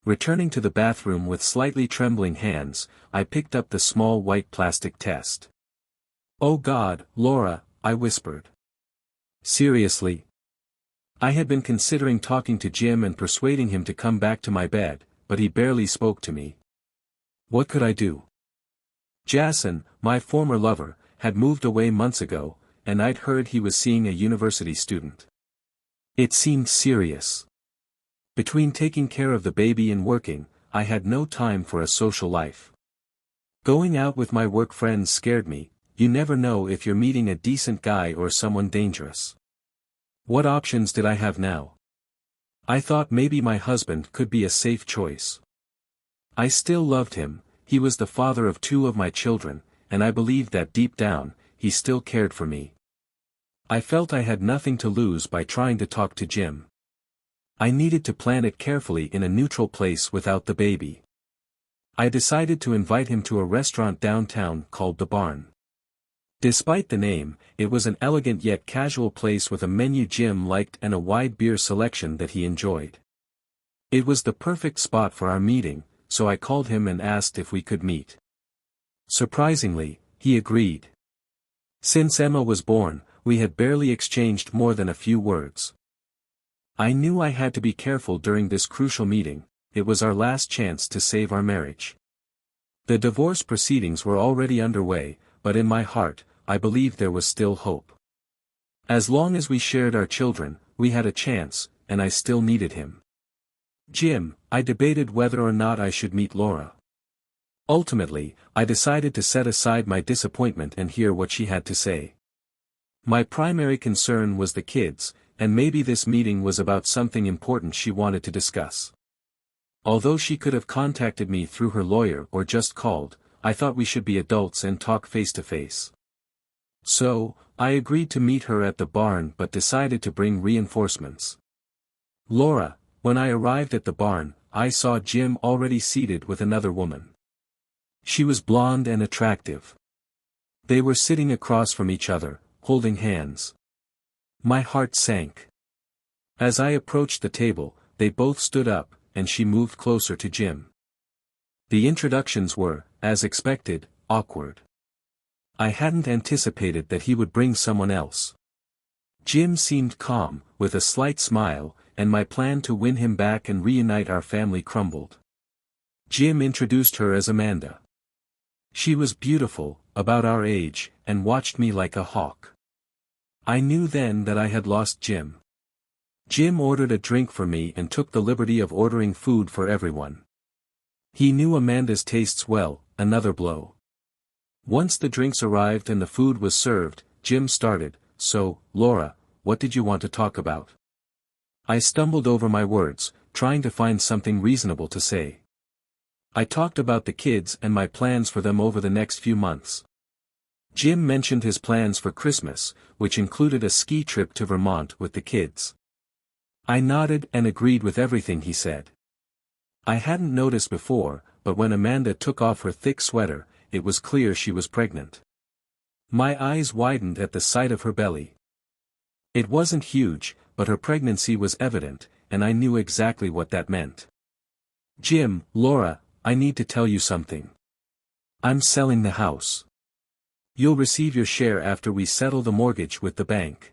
[SPEAKER 1] Returning to the bathroom with slightly trembling hands, I picked up the small white plastic test. "Oh God, Laura," I whispered. "Seriously?" I had been considering talking to Jim and persuading him to come back to my bed, but he barely spoke to me. What could I do? Jason, my former lover, had moved away months ago, and I'd heard he was seeing a university student. It seemed serious. Between taking care of the baby and working, I had no time for a social life. Going out with my work friends scared me. You never know if you're meeting a decent guy or someone dangerous. What options did I have now? I thought maybe my husband could be a safe choice. I still loved him, he was the father of 2 of my children, and I believed that deep down, he still cared for me. I felt I had nothing to lose by trying to talk to Jim. I needed to plan it carefully in a neutral place without the baby. I decided to invite him to a restaurant downtown called The Barn. Despite the name, it was an elegant yet casual place with a menu Jim liked and a wide beer selection that he enjoyed. It was the perfect spot for our meeting, so I called him and asked if we could meet. Surprisingly, he agreed. Since Emma was born, we had barely exchanged more than a few words. I knew I had to be careful during this crucial meeting. It was our last chance to save our marriage. The divorce proceedings were already underway, but in my heart, I believed there was still hope. As long as we shared our children, we had a chance, and I still needed him. Jim, I debated whether or not I should meet Laura. Ultimately, I decided to set aside my disappointment and hear what she had to say. My primary concern was the kids, and maybe this meeting was about something important she wanted to discuss. Although she could have contacted me through her lawyer or just called, I thought we should be adults and talk face to face. So, I agreed to meet her at the barn but decided to bring reinforcements. Laura, when I arrived at the barn, I saw Jim already seated with another woman. She was blonde and attractive. They were sitting across from each other, holding hands. My heart sank. As I approached the table, they both stood up, and she moved closer to Jim. The introductions were, as expected, awkward. I hadn't anticipated that he would bring someone else. Jim seemed calm, with a slight smile, and my plan to win him back and reunite our family crumbled. Jim introduced her as Amanda. She was beautiful, about our age, and watched me like a hawk. I knew then that I had lost Jim. Jim ordered a drink for me and took the liberty of ordering food for everyone. He knew Amanda's tastes well, another blow. Once the drinks arrived and the food was served, Jim started, "So, Laura, what did you want to talk about?" I stumbled over my words, trying to find something reasonable to say. I talked about the kids and my plans for them over the next few months. Jim mentioned his plans for Christmas, which included a ski trip to Vermont with the kids. I nodded and agreed with everything he said. I hadn't noticed before, but when Amanda took off her thick sweater, it was clear she was pregnant. My eyes widened at the sight of her belly. It wasn't huge, but her pregnancy was evident, and I knew exactly what that meant. "Jim, Laura, I need to tell you something. I'm selling the house. You'll receive your share after we settle the mortgage with the bank.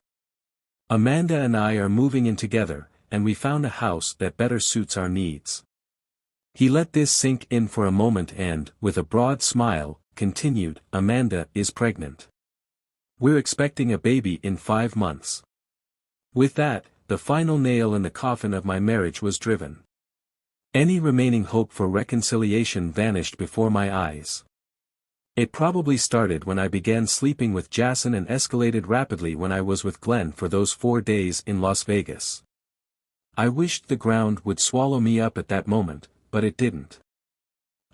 [SPEAKER 1] Amanda and I are moving in together, and we found a house that better suits our needs." He let this sink in for a moment and, with a broad smile, continued, "Amanda is pregnant. We're expecting a baby in 5 months." With that, the final nail in the coffin of my marriage was driven. Any remaining hope for reconciliation vanished before my eyes. It probably started when I began sleeping with Jason and escalated rapidly when I was with Glenn for those 4 days in Las Vegas. I wished the ground would swallow me up at that moment, but it didn't.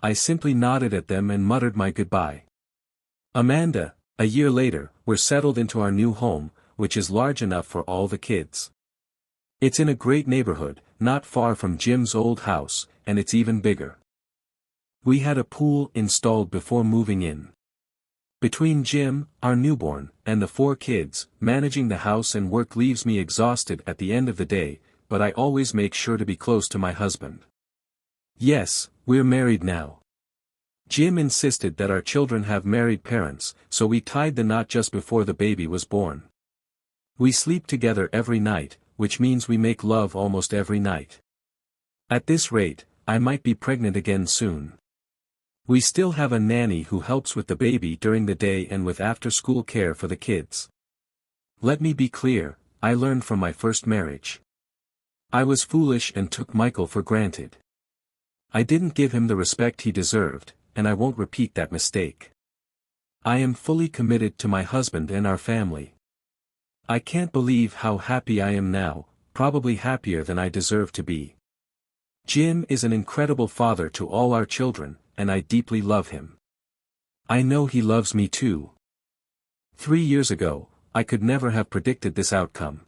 [SPEAKER 1] I simply nodded at them and muttered my goodbye. Amanda, a year later, were settled into our new home, which is large enough for all the kids. It's in a great neighborhood, not far from Jim's old house, and it's even bigger. We had a pool installed before moving in. Between Jim, our newborn, and the 4 kids, managing the house and work leaves me exhausted at the end of the day, but I always make sure to be close to my husband. Yes, we're married now. Jim insisted that our children have married parents, so we tied the knot just before the baby was born. We sleep together every night, which means we make love almost every night. At this rate, I might be pregnant again soon. We still have a nanny who helps with the baby during the day and with after-school care for the kids. Let me be clear, I learned from my first marriage. I was foolish and took Michael for granted. I didn't give him the respect he deserved, and I won't repeat that mistake. I am fully committed to my husband and our family. I can't believe how happy I am now, probably happier than I deserve to be. Jim is an incredible father to all our children, and I deeply love him. I know he loves me too. 3 years ago, I could never have predicted this outcome.